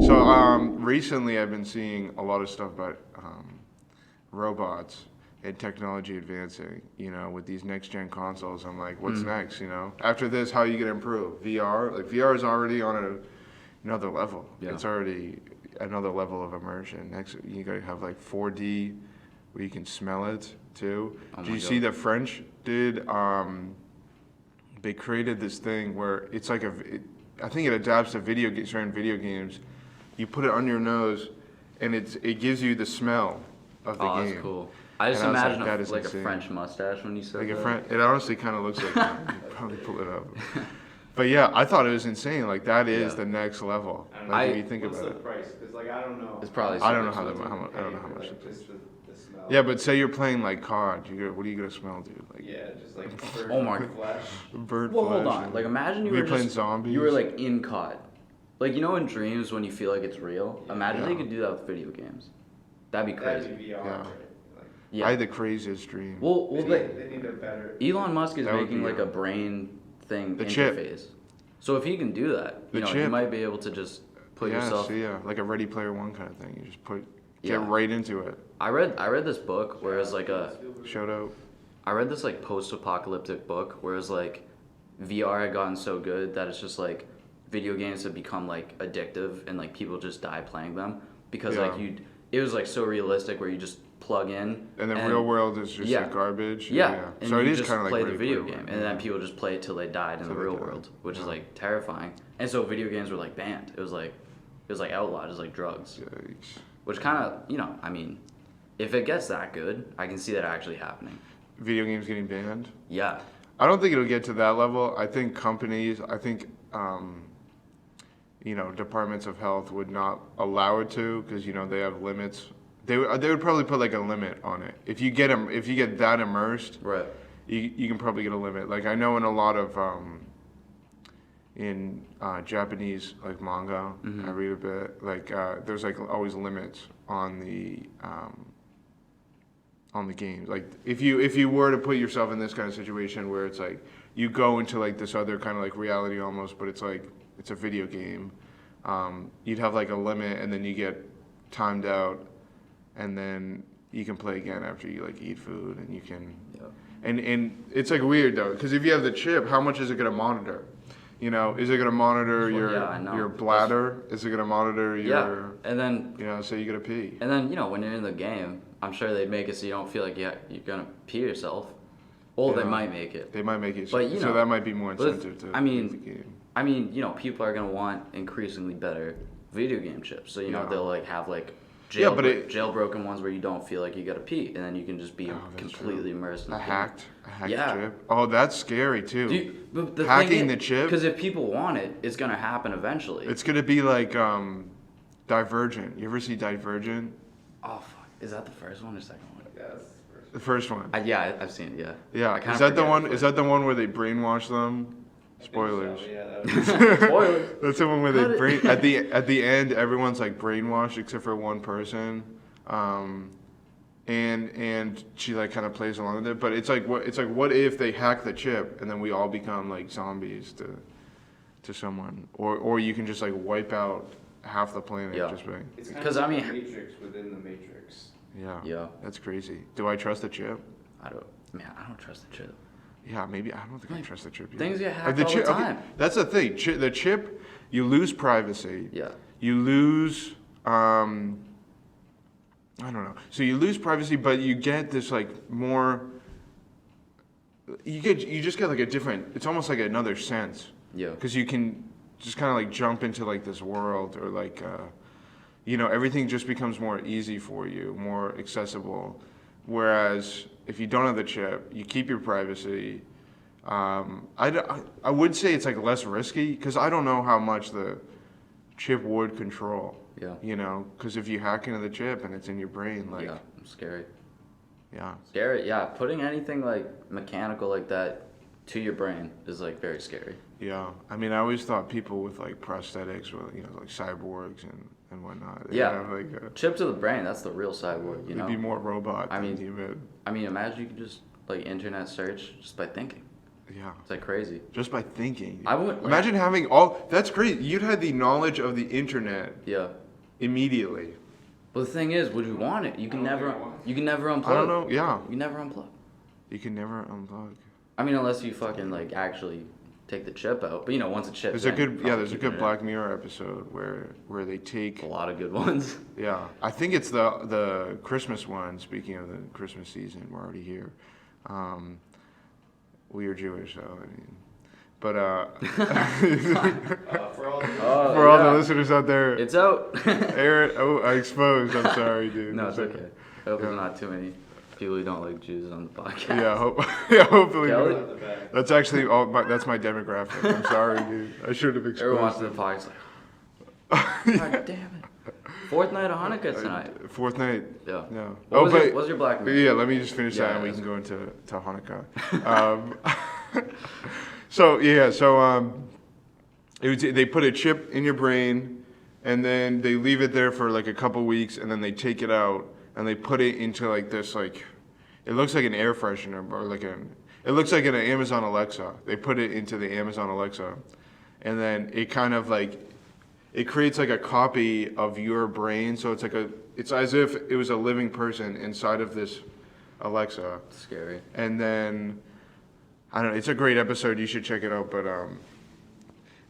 So recently I've been seeing a lot of stuff about robots and technology advancing. You know, with these next gen consoles, I'm like, what's next? You know, after this, how are you gonna improve VR? Like VR is already on another level. Yeah. It's already another level of immersion. Next, you gotta have like 4D where you can smell it too. Oh Did my you see God. the French did? They created this thing where it's like I think it adapts to certain video games. You put it on your nose, and it gives you the smell of the Oh, game. that's cool. I just And I was like, imagine that is like insane. a French mustache when you said Like that. a friend, it honestly kind of looks like that. You could probably pull it up. But yeah, I thought it was insane. Like that is Yeah. the next level. I don't Like know. if you think What's about the it. price? Because like I don't know. It's probably. I don't know super how expensive. I don't know how much. Like, just the smell. Yeah, but say you're playing like COD, what are you gonna smell, dude? Like Yeah, just like bird Oh my- flesh. bird Well, flesh. hold on. Like imagine you Were you were playing just zombies? you were like in COD. Like you know in dreams when you feel like it's real. Yeah. Imagine they Yeah. could do that with video games. That'd be crazy. That'd be VR. Yeah. Right? Like, Yeah. I had the craziest dream. well, they need a better. Elon Musk is That would making be, like a brain thing The chip. interface. So if he can do that, The you chip. might be able to just put yourself. like a Ready Player One kind of thing. You just get Yeah. right into it. I read this book where it's like Shout out. I read this like post-apocalyptic book where it's like VR had gotten so good that it's just like video games have become like addictive and like people just die playing them because Yeah. like it was like so realistic where you just plug in And the real world is just yeah. like garbage. yeah, and So it you is just kind of like play the Ready video Player game One. and then people just play it till they died in Till the they real died. world, which is Yeah. like terrifying. And so video games were like banned. It was like outlawed as like drugs, Yikes. which kind of I mean, if it gets that good, I can see that actually happening. Video games getting banned. Yeah. I don't think it'll get to that level. I think departments of health would not allow it to because they have limits. They would probably put like a limit on it. If you get that immersed, Right. you can probably get a limit. Like I know in a lot of Japanese like manga, I read a bit. Like there's like always limits on the games. Like if you were to put yourself in this kind of situation where it's like you go into like this other kind of like reality almost, but it's like it's a video game. You'd have like a limit, and then you get timed out, and then you can play again after you like eat food, and you can. Yeah. And it's like weird though, because if you have the chip, how much is it gonna monitor? Is it gonna monitor Well, yeah, I know. your bladder? Is it gonna monitor Yeah. your And then say you gotta pee? when you're in the game, I'm sure they'd make it so you don't feel like you're gonna pee yourself. Well, they Yeah. might make it. They might make it But, so that might be more but incentive to I mean- the game. People are gonna want increasingly better video game chips. So Yeah. they'll like have like Yeah, but jailbroken ones where you don't feel like you gotta pee, and then you can just be Oh, that's completely immersed in A the game. hacked Yeah. chip. Oh, that's scary too. But the Hacking the chip? Because if people want it, it's gonna happen eventually. It's gonna be like Divergent. You ever see Divergent? Oh fuck! Is that the first one or second one? Yeah, that's the first. The first one. I've seen it. Yeah. Yeah. I kinda Is that the forget one? which Is that the one where they brainwash them? Spoilers. Yeah, that Spoilers. That's the one where Cut they it. at the end everyone's like brainwashed except for one person, and she like kind of plays along with it. But it's like what if they hack the chip and then we all become like zombies to someone, or you can just like wipe out half the planet Yeah. just by It's 'Cause, kind I of mean- the Matrix within the Matrix. yeah Yeah. that's crazy. Do I trust the chip? I don't trust the chip. Yeah, maybe I don't think I Like, trust the chip. Either. things get hacked the all the chip, okay, time. that's the thing. The chip, you lose privacy. Yeah. You lose, I don't know. So you lose privacy, but you get this like more. You just get like a different. It's almost like another sense. Yeah. Because you can just kind of like jump into like this world, or like, everything just becomes more easy for you, more accessible. Whereas if you don't have the chip, you keep your privacy. I would say it's like less risky because I don't know how much the chip would control. Yeah. Because if you hack into the chip and it's in your brain, like, Yeah. Scary. yeah. Scary. Yeah. Putting anything like mechanical like that to your brain is like very scary. Yeah. I mean, I always thought people with like prosthetics were, like cyborgs and whatnot. They Yeah. have, like, Chip to the brain. That's the real cyborg. they'd be more robot I than mean- human. I mean, imagine you could just like internet search just by thinking. Yeah. It's like crazy. Just by thinking. I would Imagine having all. That's great. You'd had the knowledge of the internet Yeah. immediately. But the thing is, would you want it? You can I don't never. think I want You can never unplug. I don't know. Yeah. You can never unplug. You can never unplug. I mean, unless you fucking like actually take the chip out. But you know, once a chip's There's a in, good. you're Yeah. probably There's a keeping good it Black Mirror episode where they in. take. A lot of good ones. Yeah. I think it's the Christmas one. Speaking of the Christmas season, we're already here. We are Jewish, so I mean. But For all the for all the yeah. listeners out there, It's out. Aaron, I exposed. I'm sorry, dude. No, it's okay. I hope Yeah. there's not too many people who don't like Jews on the podcast. Yeah, hopefully. Kelly? not. out the back. That's actually that's my demographic. I'm sorry, dude. I should have exposed. Everyone watching the them. podcast like, God damn it. Fourth night of Hanukkah tonight. Fourth night. Yeah. No. What was your Black Mirror? Yeah, let me just finish that, Yeah, and we that's can go into Hanukkah. So they put a chip in your brain, and then they leave it there for like a couple weeks, and then they take it out and they put it into like this like, it looks like an air freshener or it looks like an Amazon Alexa. They put it into the Amazon Alexa, and then it kind of like, it creates like a copy of your brain. So it's as if it was a living person inside of this Alexa. Scary. And then, I don't know, it's a great episode, you should check it out, but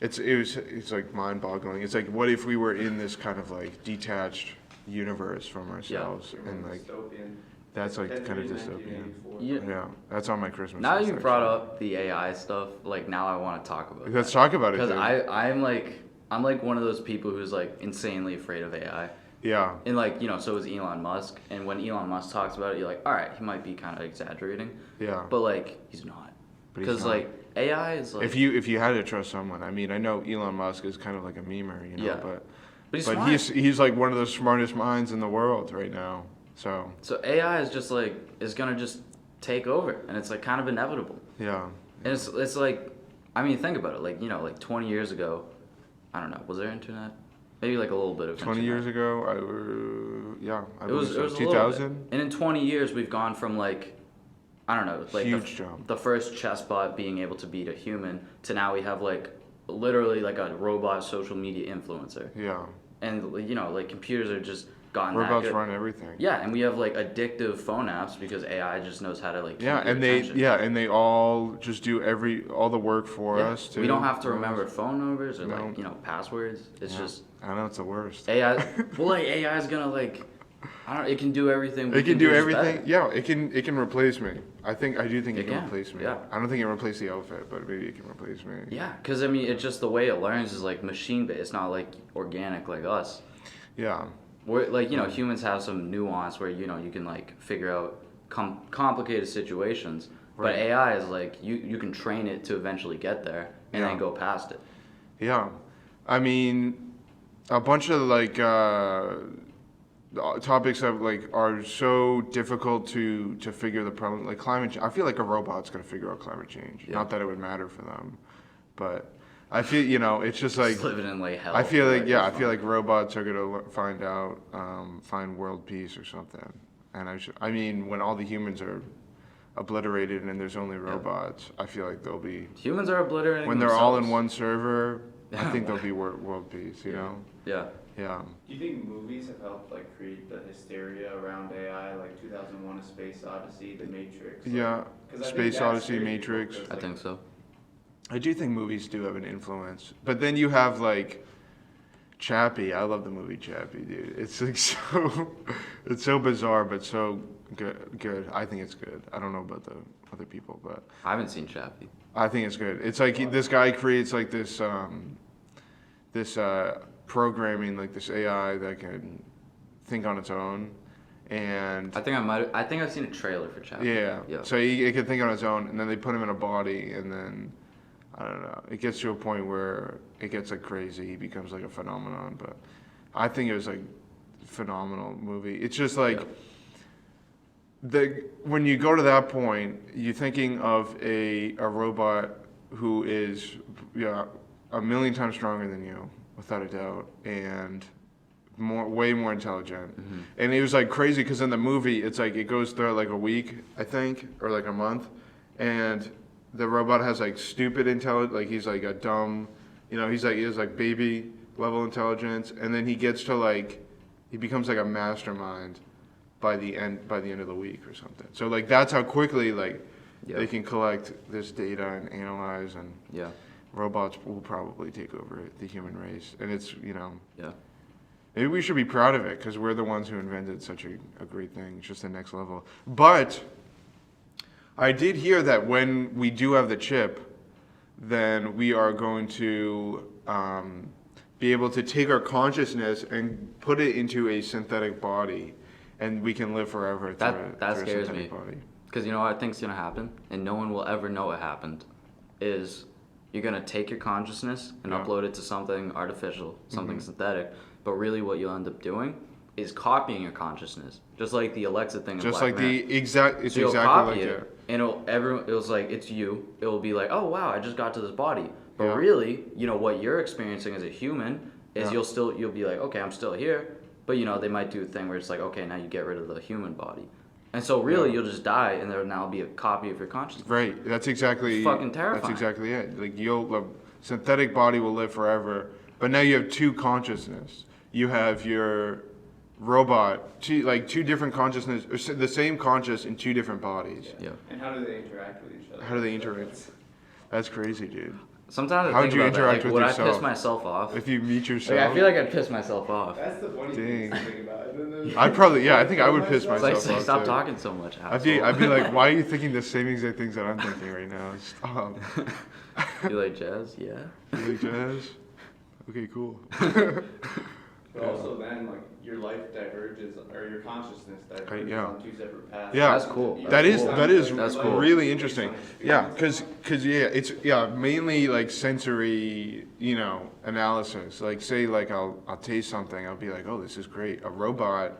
it's like mind-boggling. It's like, what if we were in this kind of like detached universe from ourselves, and like, Dystopian. that's like That's kind of really dystopian. 1984. You, Yeah, that's on my Christmas now list, you brought actually. up the AI stuff, like now I want to talk about Let's talk about it, Because dude. I'm like one of those people who's like insanely afraid of AI. Yeah, And like, you know, so is Elon Musk. And when Elon Musk talks about it, you're like, all right, he might be kind of exaggerating. yeah. But like, he's not. But he's Because not. like, AI is like. If you had to trust someone, I mean, I know Elon Musk is kind of like a memer, you know, Yeah. but But he's smart. he's like one of the smartest minds in the world right now. So So AI is just like, is gonna just take over. And it's like kind of inevitable. yeah, And it's like, I mean, think about it. Like, you know, like 20 years ago, I don't know, was there internet? Maybe like a little bit of 20 internet. years ago, I It was believe a so. little 2000. bit. And in 20 years, we've gone from like, I don't know, like Huge jump. the first chessbot being able to beat a human to now we have like literally like a robot social media influencer. Yeah, And you know, like computers are just gotten that robots good. run everything. Yeah, and we have like addictive phone apps because AI just knows how to like keep Yeah, your and they attention. all just do all the work for Yeah. us too. We don't have to for us. remember phone numbers or No. like, you know, passwords. It's Yeah. just I know it's the worst. AI. Well, like AI is gonna like, I don't. It can do everything. We It can do just everything. better. Yeah, it can replace me. I do think it It can can, replace me. yeah. I don't think it can replace the outfit, but maybe it can replace me. Yeah, because I mean, it's just the way it learns is like machine based. It's not like organic like us. Yeah. We're like, you know, humans have some nuance where, you know, you can like figure out complicated situations. But Right. AI is like you can train it to eventually get there and Yeah. then go past it. Yeah. I mean, a bunch of like topics that like are so difficult to figure the problem, like climate change. I feel like a robot's gonna figure out climate change. Yeah. Not that it would matter for them, but I feel, you know, it's just like Just living in like hell. I feel like, Like, yeah, I it's feel fine. like robots are gonna find out, find world peace or something. And I mean, when all the humans are obliterated and there's only robots, I feel like they'll be, Humans are obliterating when they're all in themselves. one server, I Yeah. think there'll be world peace, you know? Yeah. Yeah. Do you think movies have helped like create the hysteria around AI, like 2001: A Space Odyssey, The Matrix? Like, Yeah, 'cause I think Space that Odyssey, scares people, Matrix. 'cause, I like, think so. I do think movies do have an influence. But then you have like Chappie. I love the movie Chappie, dude. It's like it's so bizarre, but so good. I think it's good. I don't know about the other people, but I haven't seen Chappie. I think it's good. It's like this guy creates like this programming, like this AI that can think on its own, and I think I've seen a trailer for Chappie. yeah. Yeah. So it can think on its own, and then they put him in a body, and then I don't know. It gets to a point where it gets like crazy. He becomes like a phenomenon. But I think it was like phenomenal movie. It's just like when you go to that point, you're thinking of a robot who is a million times stronger than you, without a doubt, and way more intelligent. Mm-hmm. And it was like crazy because in the movie, it's like it goes through like a week, I think, or like a month, and the robot has like stupid intelligence, like he's like a dumb, he has like baby level intelligence, and then he gets to like, he becomes like a mastermind by the end of the week or something. So like that's how quickly like Yeah. they can collect this data and analyze, and Yeah. robots will probably take over the human race. And it's, Yeah. maybe we should be proud of it because we're the ones who invented such a great thing. It's just the next level. But I did hear that when we do have the chip, then we are going to be able to take our consciousness and put it into a synthetic body, and we can live forever That through a scares synthetic me. body. Because you know what I think's gonna happen, and no one will ever know what happened, is you're gonna take your consciousness and Yeah. upload it to something artificial, something synthetic. But really, what you'll end up doing is copying your consciousness, just like the Alexa thing. In Just Black like Mirror. it's So you'll exactly copy like it, that. and it was like it's you. It will be like, oh wow, I just got to this body. But Yeah. really, what you're experiencing as a human is Yeah. you'll be like, okay, I'm still here. But they might do a thing where it's like, okay, now you get rid of the human body, and so really Yeah. you'll just die, and there'll now be a copy of your consciousness. Right. That's exactly. It's fucking terrifying. That's exactly it. Like the synthetic body will live forever, but now you have two consciousness. You have your robot, two different consciousness, or the same conscious in two different bodies. Yeah. And how do they interact with each other? How do they interact? That's crazy, dude. Sometimes I How'd think you about that. interact Like, with would I yourself? piss myself off? If you meet yourself, Like, I feel like I'd piss myself off. That's the funny Dang. thing to think about. And then there's- I'd probably, yeah, I think I would piss It's like, myself off. stop too. talking so much. I'd be asshole. like, why are you thinking the same exact things that I'm thinking right now? Stop. You like jazz? Yeah. You like jazz? Okay, cool. But also then, like, your life diverges, or your consciousness diverges yeah. on two separate paths. Yeah. That's cool. That is That's cool. really interesting. Yeah, because it's mainly like sensory, analysis. Like say like I'll taste something, I'll be like, oh, this is great. A robot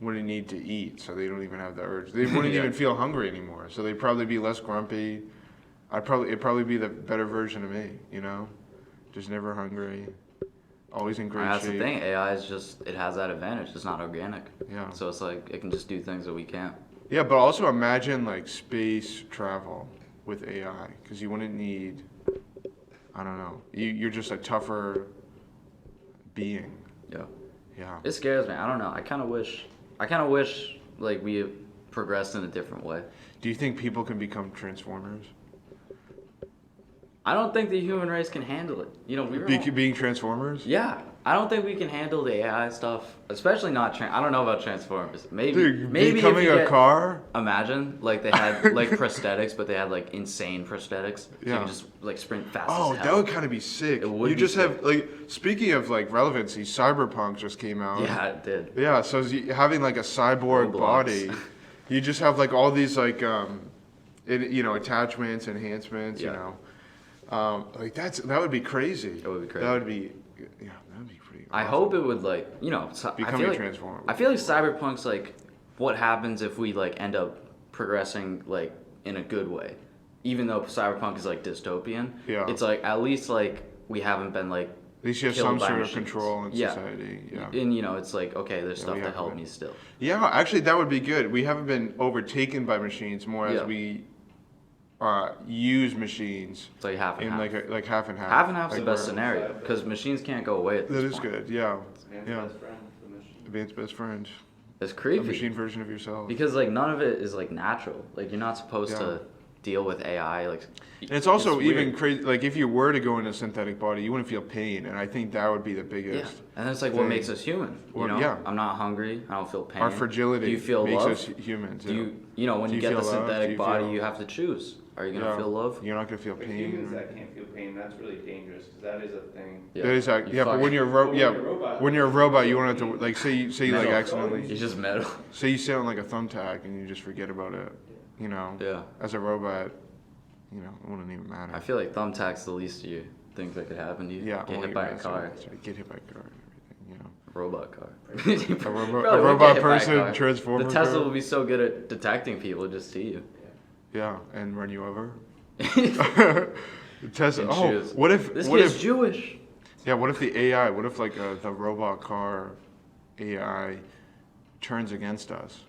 wouldn't need to eat, so they don't even have the urge. They wouldn't Yeah. even feel hungry anymore, so they'd probably be less grumpy. It'd probably be the better version of me, just never hungry, always in great That's shape. the thing. AI is just, it has that advantage. It's not organic. Yeah. So it's like, it can just do things that we can't. Yeah, but also imagine like space travel with AI, because you wouldn't need, I don't know, you're just a tougher being. Yeah. Yeah. It scares me. I don't know. I kind of wish like we progressed in a different way. Do you think people can become transformers? I don't think the human race can handle it. We were all- Being transformers? Yeah, I don't think we can handle the AI stuff, especially not. I don't know about Transformers. Maybe, Dude, maybe if becoming you a get- car? Imagine like they had like prosthetics, but they had like insane prosthetics. So you Yeah. can just like sprint fast Oh, as that hell. would kind of be sick. It would You be just sick. have like, speaking of like relevancy, Cyberpunk just came out. Yeah, it did. Yeah, so having like a cyborg Roblox. body, you just have like all these like attachments, enhancements, Yeah. like that would be crazy. It would be crazy. That would be pretty. I awesome. hope it would like I Becoming feel a like transformer. I feel like Cyberpunk's like what happens if we like end up progressing like in a good way, even though Cyberpunk is like dystopian. Yeah. It's like at least like we haven't been like At least you have killed some by sort of machines. control in Yeah. society. Yeah. And it's like okay, there's Yeah, stuff we to have help been. me still. Yeah, actually, that would be good. We haven't been overtaken by machines more as Yeah. we use machines It's like half and in half. like half and half. Half and half's Like the best we're- scenario because machines can't go away at this That is point. good. Yeah. Man's Yeah. best friend, the machine. Advanced best friend. It's A creepy machine version of yourself. because like none of it is like natural. Like you're not supposed Yeah. to deal with AI. Like And it's also even weird. crazy. Like if you were to go in a synthetic body, you wouldn't feel pain, and I think that would be the Yeah, biggest. and that's like what thing. makes us human. Well, yeah. I'm not hungry. I don't feel pain. Our fragility Do you feel makes love? us humans. Do yeah. when Do you you get the feel love? Do synthetic you body, feel- you have to choose. Are you gonna Yeah. feel love? You're not gonna feel But pain. humans that can't feel pain, that's really dangerous, because that is a thing. That is You yeah, but fuck- when you're But when yeah, you're a robot, when you're a robot, you won't have to like say you like Metal. accidentally It's just metal. say you sit on like a thumbtack and you just forget about it. Yeah. As a robot, it wouldn't even matter. I feel like thumbtacks the least of your things that could happen to you. Yeah, Get well, hit by a that's car. right, that's right. Get hit by a car and everything. Robot car. A robot person transformer The Tesla car? will be so good at detecting people, just see you. Yeah, and run you over. In Tesla. shoes. What if? This what kid's if? Jewish. Yeah. What if the AI? What if like the robot car AI turns against us?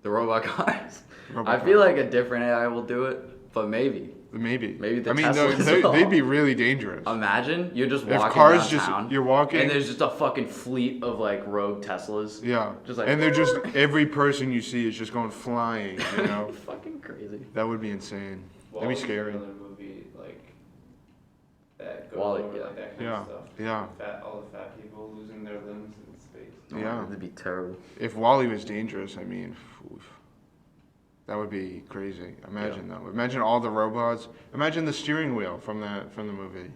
The robot cars. Robot I feel cars. like a different AI will do it, but maybe. Maybe. Maybe the I mean, Tesla as they'd well. be really dangerous. Imagine you're just If walking cars downtown, you're walking. and there's just a fucking fleet of like rogue Teslas. Yeah. Just like and they're just every person you see is just going flying. You know. fucking crazy. That would be insane. That'd be Wall-E's scary. Another movie like that goes Wall-E, over yeah. like that kind Yeah. of stuff. Yeah. All the fat people losing their limbs in space. Yeah. That'd be terrible. If Wally was dangerous, I mean, oof, that would be crazy. Imagine though. Imagine all the robots. Imagine the steering wheel from the movie.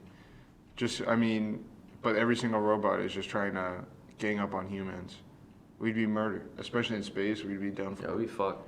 Just, I mean, but every single robot is just trying to gang up on humans. We'd be murdered, especially in space. We'd be done for. Yeah, we fucked.